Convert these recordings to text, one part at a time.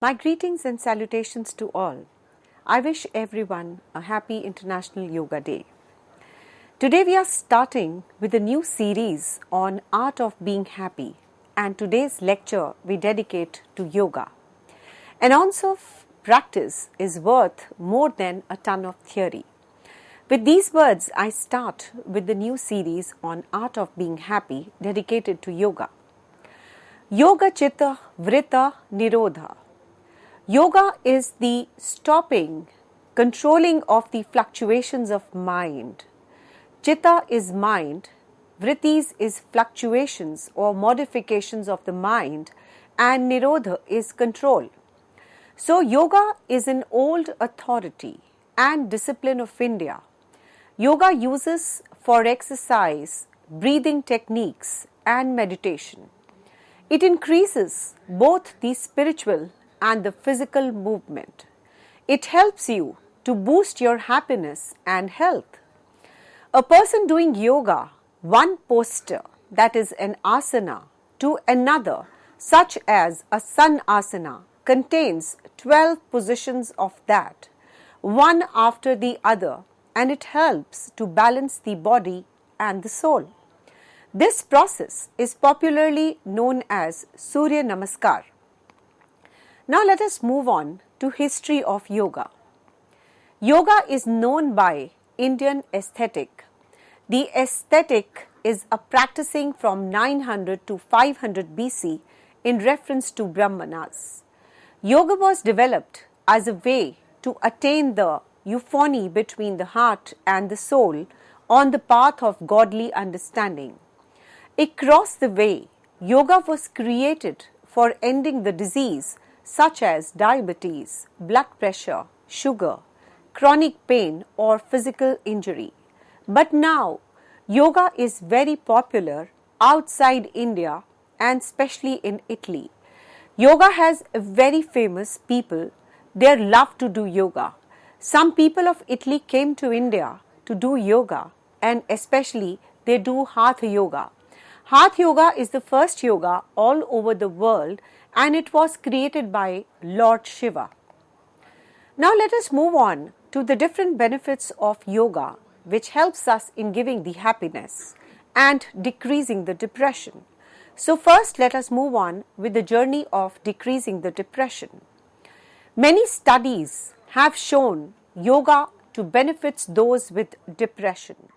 My greetings and salutations to all. I wish everyone a happy International Yoga Day. Today we are starting with a new series on art of being happy, and today's lecture we dedicate to yoga. An ounce of practice is worth more than a ton of theory. With these words, I start with the new series on art of being happy dedicated to yoga. Yoga Chitta Vritta Nirodha. Yoga is the stopping, controlling of the fluctuations of mind. Chitta is mind, vrittis is fluctuations or modifications of the mind, and Nirodha is control. So yoga is an old authority and discipline of India. Yoga uses for exercise, breathing techniques and meditation. It increases both the spiritual and the physical movement. It helps you to boost your happiness and health. A person doing yoga, one posture, that is an asana, to another, such as a sun asana, contains 12 positions of that, one after the other, and it helps to balance the body and the soul. This process is popularly known as Surya Namaskar. Now let us move on to history of yoga. Yoga is known by Indian aesthetic. The aesthetic is a practicing from 900 to 500 BC in reference to Brahmanas. Yoga was developed as a way to attain the euphony between the heart and the soul on the path of godly understanding. Across the way, yoga was created for ending the disease such as diabetes, blood pressure, sugar, chronic pain or physical injury. But now, yoga is very popular outside India and especially in Italy. Yoga has very famous people. They love to do yoga. Some people of Italy came to India to do yoga, and especially they do Hatha yoga. Hatha yoga is the first yoga all over the world, and it was created by Lord Shiva. Now let us move on to the different benefits of yoga, which helps us in giving the happiness and decreasing the depression. So first let us move on with the journey of decreasing the depression. Many studies have shown yoga to benefit those with depression.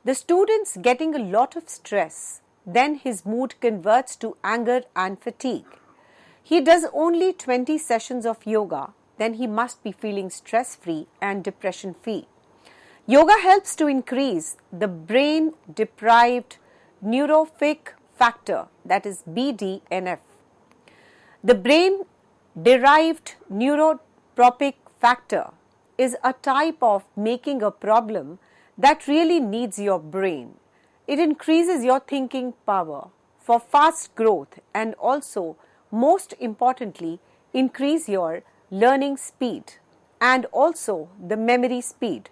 The students getting a lot of stress, then his mood converts to anger and fatigue. He does only 20 sessions of yoga, then he must be feeling stress-free and depression-free. Yoga helps to increase the brain-deprived neurotrophic factor, that is BDNF. The brain-derived neurotrophic factor is a type of making a problem that really needs your brain. It increases your thinking power for fast growth and also, most importantly, increase your learning speed and also the memory speed.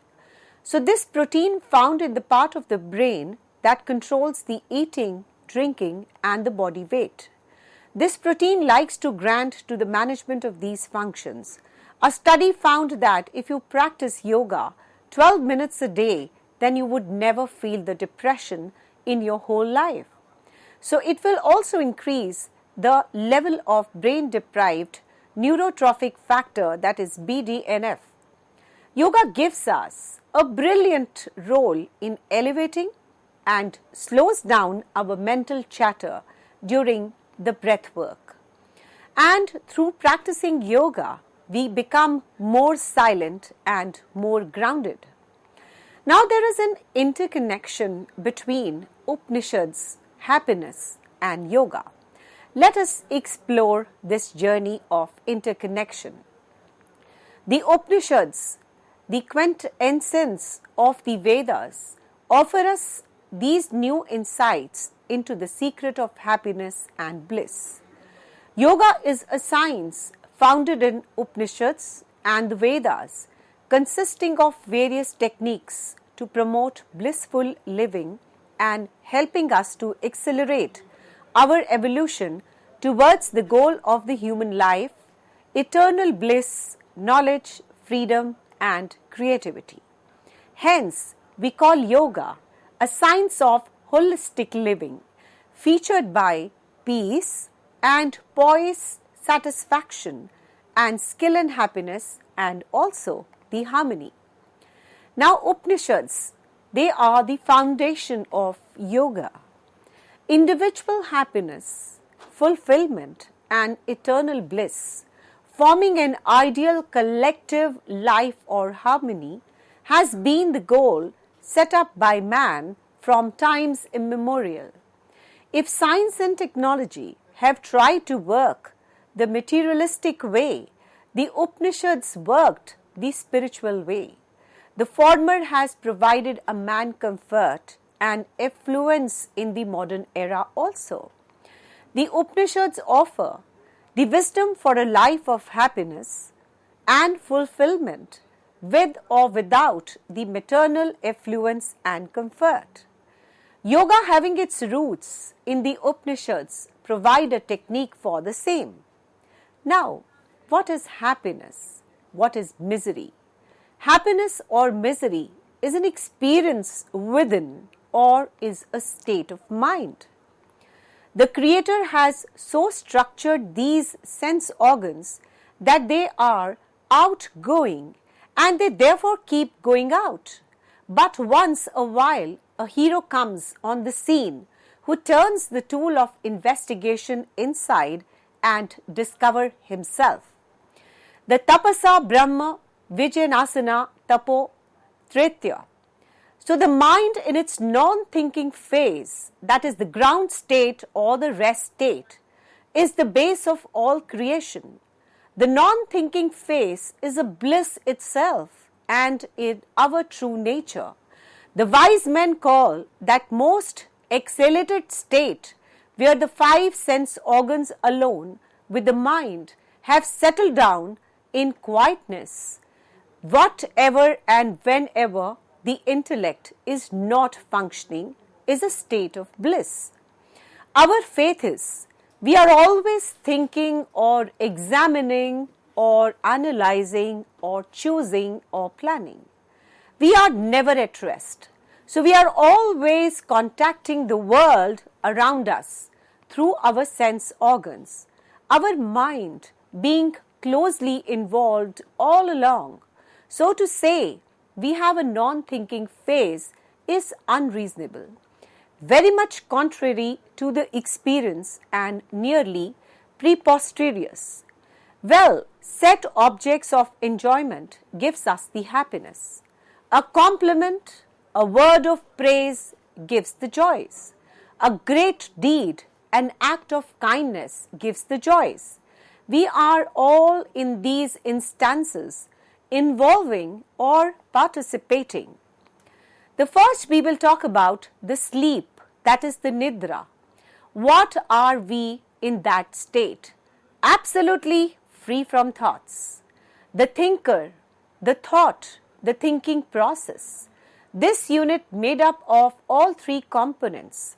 So this protein found in the part of the brain that controls the eating, drinking and the body weight. This protein likes to grant to the management of these functions. A study found that if you practice yoga 12 minutes a day, then you would never feel the depression in your whole life. So it will also increase the level of brain-deprived neurotrophic factor, that is BDNF. Yoga gives us a brilliant role in elevating and slows down our mental chatter during the breath work. And through practicing yoga, we become more silent and more grounded. Now there is an interconnection between Upanishads, happiness and yoga. Let us explore this journey of interconnection. The Upanishads, the quintessence of the Vedas, offer us these new insights into the secret of happiness and bliss. Yoga is a science founded in Upanishads and the Vedas, consisting of various techniques to promote blissful living and helping us to accelerate our evolution towards the goal of the human life, eternal bliss, knowledge, freedom, and creativity. Hence, we call yoga a science of holistic living, featured by peace and poise, satisfaction, and skill and happiness, and also the harmony. Now, Upanishads, they are the foundation of yoga. Individual happiness, fulfillment, and eternal bliss, forming an ideal collective life or harmony, has been the goal set up by man from times immemorial. If science and technology have tried to work the materialistic way, the Upanishads worked the spiritual way. The former has provided a man comfort and affluence in the modern era also. The Upanishads offer the wisdom for a life of happiness and fulfillment with or without the maternal affluence and comfort. Yoga, having its roots in the Upanishads, provide a technique for the same. Now, what is happiness? What is misery? Happiness or misery is an experience within or is a state of mind. The Creator has so structured these sense organs that they are outgoing and they therefore keep going out. But once a while, a hero comes on the scene who turns the tool of investigation inside and discover himself. The Tapasa Brahma Vijayanasana Tapo Tretya. So the mind in its non-thinking phase, that is the ground state or the rest state, is the base of all creation. The non-thinking phase is a bliss itself and in our true nature. The wise men call that most exhalated state where the five sense organs alone with the mind have settled down in quietness. Whatever and whenever the intellect is not functioning is a state of bliss. Our faith is we are always thinking or examining or analyzing or choosing or planning. We are never at rest. So we are always contacting the world around us through our sense organs, our mind being closely involved all along. So to say we have a non-thinking phase is unreasonable, very much contrary to the experience and nearly preposterous. Well, set objects of enjoyment gives us the happiness. A compliment, a word of praise gives the joys. A great deed, an act of kindness gives the joys. We are all in these instances involving or participating. The first we will talk about the sleep, that is the nidra. What are we in that state? Absolutely free from thoughts. The thinker, the thought, the thinking process. This unit made up of all three components,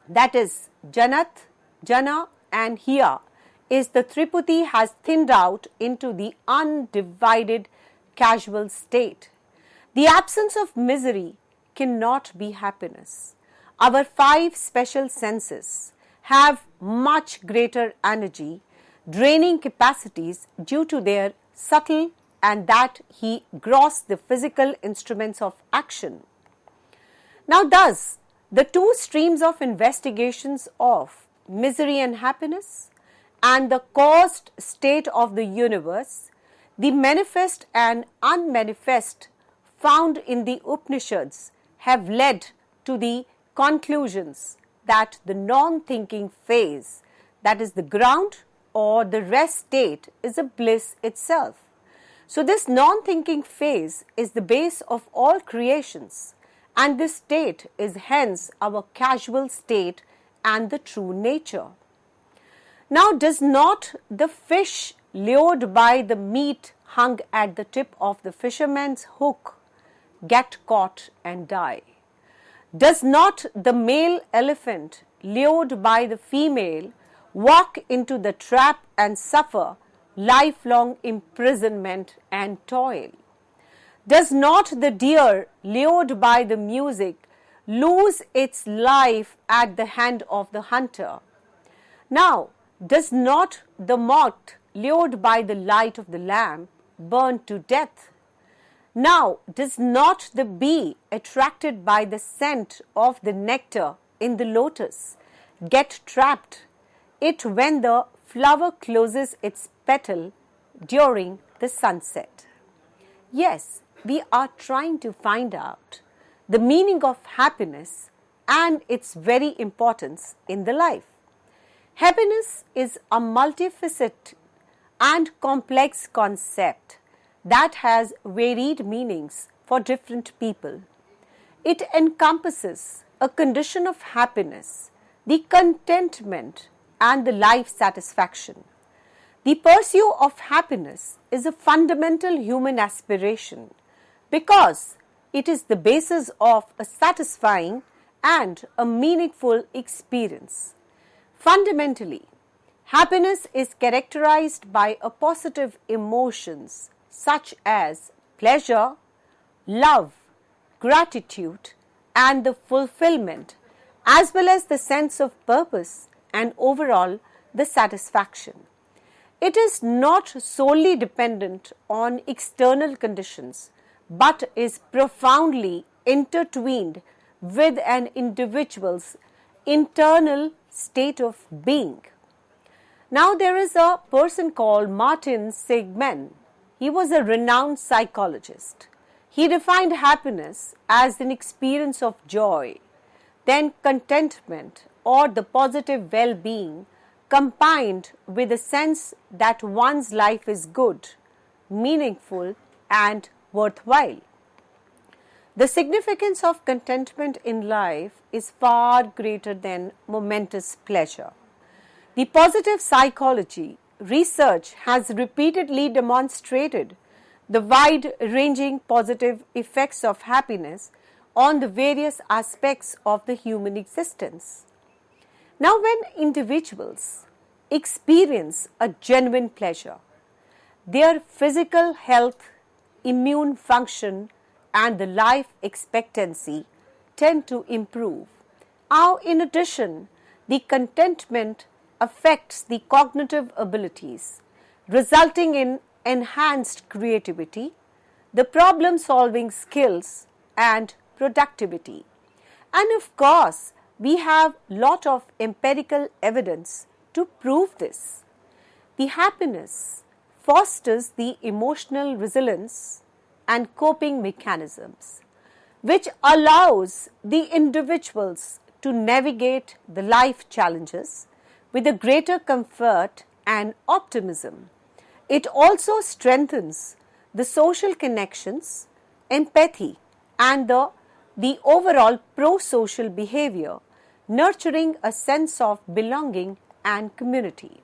that is Janat, Jana and Hiya, is the Triputi has thinned out into the undivided casual state. The absence of misery cannot be happiness. Our five special senses have much greater energy, draining capacities due to their subtle and that he gross the physical instruments of action. Now thus, the two streams of investigations of misery and happiness and the caused state of the universe, the manifest and unmanifest found in the Upanishads have led to the conclusions that the non-thinking phase, that is the ground or the rest state, is a bliss itself. So this non-thinking phase is the base of all creations, and this state is hence our casual state and the true nature. Now, does not the fish lured by the meat hung at the tip of the fisherman's hook get caught and die? Does not the male elephant lured by the female walk into the trap and suffer lifelong imprisonment and toil? Does not the deer lured by the music lose its life at the hand of the hunter? Now, does not the moth lured by the light of the lamp burn to death? Now, does not the bee attracted by the scent of the nectar in the lotus get trapped it when the flower closes its petal during the sunset? Yes, we are trying to find out the meaning of happiness and its very importance in the life. Happiness is a multifaceted and complex concept that has varied meanings for different people. It encompasses a condition of happiness, the contentment, and the life satisfaction. The pursuit of happiness is a fundamental human aspiration because it is the basis of a satisfying and a meaningful experience. Fundamentally, happiness is characterized by a positive emotions such as pleasure, love, gratitude, and the fulfillment, as well as the sense of purpose and overall the satisfaction. It is not solely dependent on external conditions, but is profoundly intertwined with an individual's internal state of being. Now, there is a person called Martin Seligman. He was a renowned psychologist. He defined happiness as an experience of joy, then contentment or the positive well-being combined with a sense that one's life is good, meaningful, and worthwhile. The significance of contentment in life is far greater than momentous pleasure. The positive psychology research has repeatedly demonstrated the wide-ranging positive effects of happiness on the various aspects of the human existence. Now, when individuals experience a genuine pleasure, their physical health, immune function, and the life expectancy tend to improve. Now, in addition, the contentment affects the cognitive abilities, resulting in enhanced creativity, the problem-solving skills, and productivity. And of course, we have lot of empirical evidence to prove this. The happiness fosters the emotional resilience and coping mechanisms, which allows the individuals to navigate the life challenges with a greater comfort and optimism. It also strengthens the social connections, empathy, and the overall pro-social behavior, nurturing a sense of belonging and community.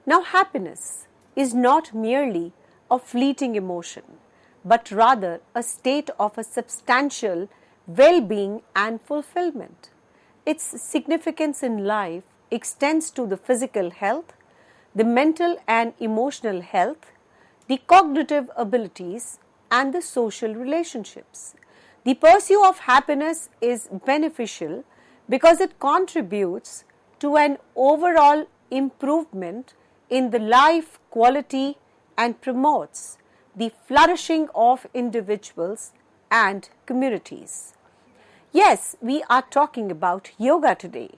Now, happiness is not merely a fleeting emotion, but rather a state of a substantial well-being and fulfillment. Its significance in life extends to the physical health, the mental and emotional health, the cognitive abilities, and the social relationships. The pursuit of happiness is beneficial because it contributes to an overall improvement in the life quality and promotes the flourishing of individuals and communities. Yes, we are talking about yoga today.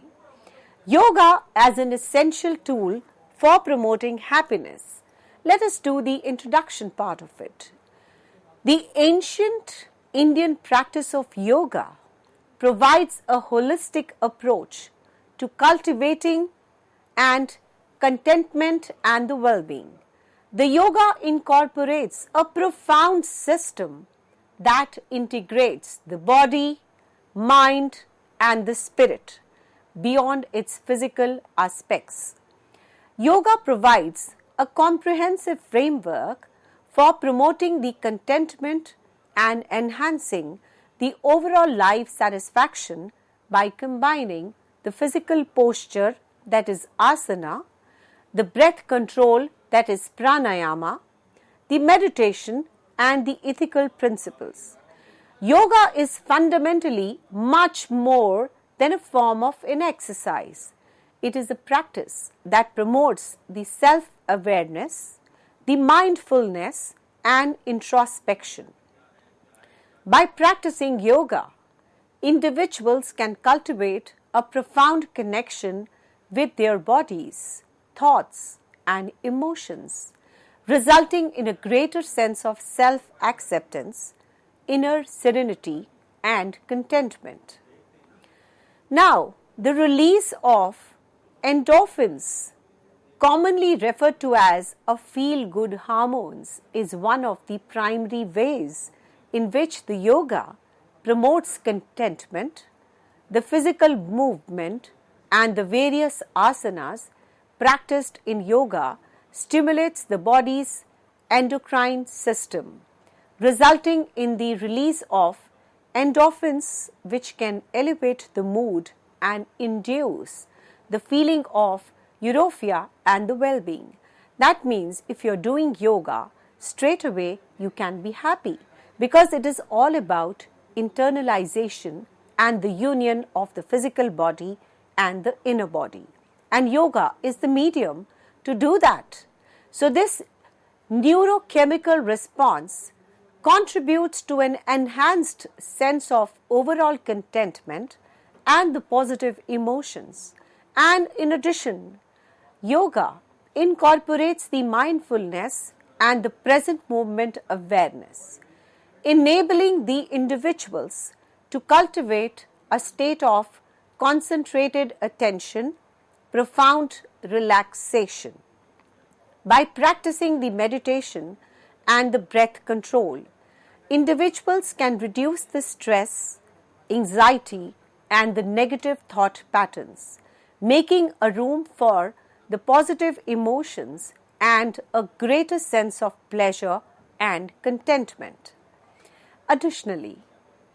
Yoga as an essential tool for promoting happiness. Let us do the introduction part of it. The ancient Indian practice of yoga provides a holistic approach to cultivating and contentment and the well-being. The yoga incorporates a profound system that integrates the body, mind, and the spirit beyond its physical aspects. Yoga provides a comprehensive framework for promoting the contentment and enhancing the overall life satisfaction by combining the physical posture, that is asana, the breath control that is pranayama, the meditation and the ethical principles. Yoga is fundamentally much more than a form of an exercise. It is a practice that promotes the self-awareness, the mindfulness and introspection. By practicing yoga, individuals can cultivate a profound connection with their bodies, thoughts and emotions, resulting in a greater sense of self-acceptance, inner serenity and contentment. Now, the release of endorphins, commonly referred to as a feel-good hormones, is one of the primary ways in which the yoga promotes contentment. The physical movement and the various asanas practiced in yoga stimulates the body's endocrine system, resulting in the release of endorphins, which can elevate the mood and induce the feeling of euphoria and the well-being. That means if you're doing yoga, straight away you can be happy, because it is all about internalization and the union of the physical body and the inner body. And yoga is the medium to do that. So this neurochemical response contributes to an enhanced sense of overall contentment and the positive emotions. And in addition, yoga incorporates the mindfulness and the present moment awareness, enabling the individuals to cultivate a state of concentrated attention, profound relaxation. By practicing the meditation and the breath control, individuals can reduce the stress, anxiety and the negative thought patterns, making a room for the positive emotions and a greater sense of pleasure and contentment. Additionally,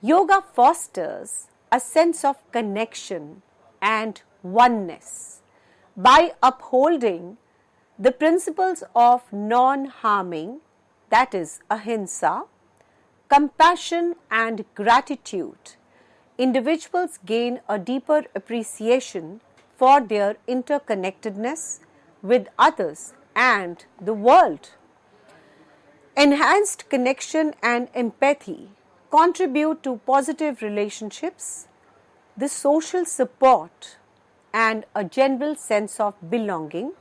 yoga fosters a sense of connection and oneness by upholding the principles of non-harming, that is ahimsa, compassion and gratitude. Individuals gain a deeper appreciation for their interconnectedness with others and the world. Enhanced connection and empathy contribute to positive relationships, the social support and a general sense of belonging,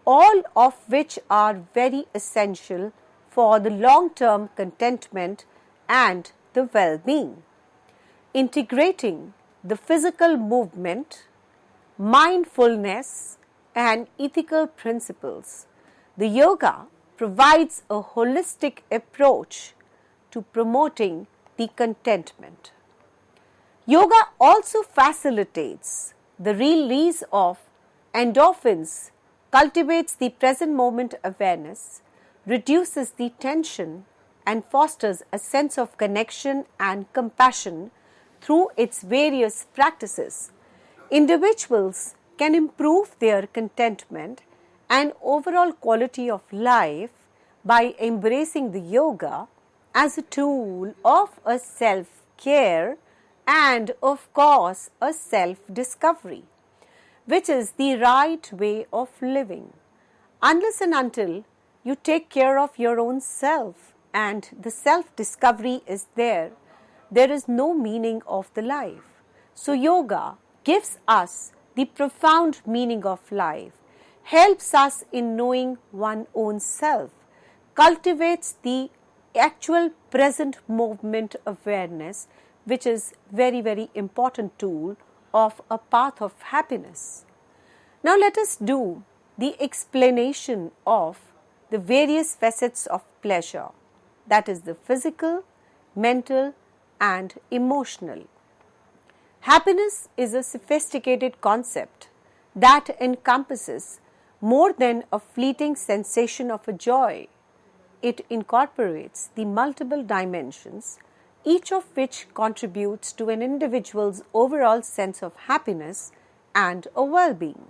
all of which are very essential for the long-term contentment and the well-being. Integrating the physical movement, mindfulness and ethical principles, the yoga provides a holistic approach to promoting the contentment. Yoga also facilitates the release of endorphins, cultivates the present moment awareness, reduces the tension and fosters a sense of connection and compassion through its various practices. Individuals can improve their contentment and overall quality of life by embracing the yoga as a tool of a self-care and of course a self-discovery, which is the right way of living. Unless and until you take care of your own self and the self-discovery is there is no meaning of the life. So yoga gives us the profound meaning of life, helps us in knowing one's own self, cultivates the actual present moment awareness, which is very, very important tool of a path of happiness. Now let us do the explanation of the various facets of pleasure, that is the physical, mental and emotional. Happiness is a sophisticated concept that encompasses more than a fleeting sensation of a joy. It incorporates the multiple dimensions, each of which contributes to an individual's overall sense of happiness and a well-being.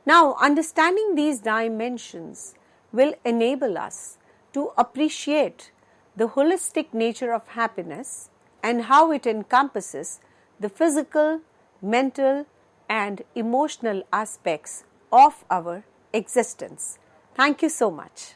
Now, understanding these dimensions will enable us to appreciate the holistic nature of happiness and how it encompasses the physical, mental, and emotional aspects of our existence. Thank you so much.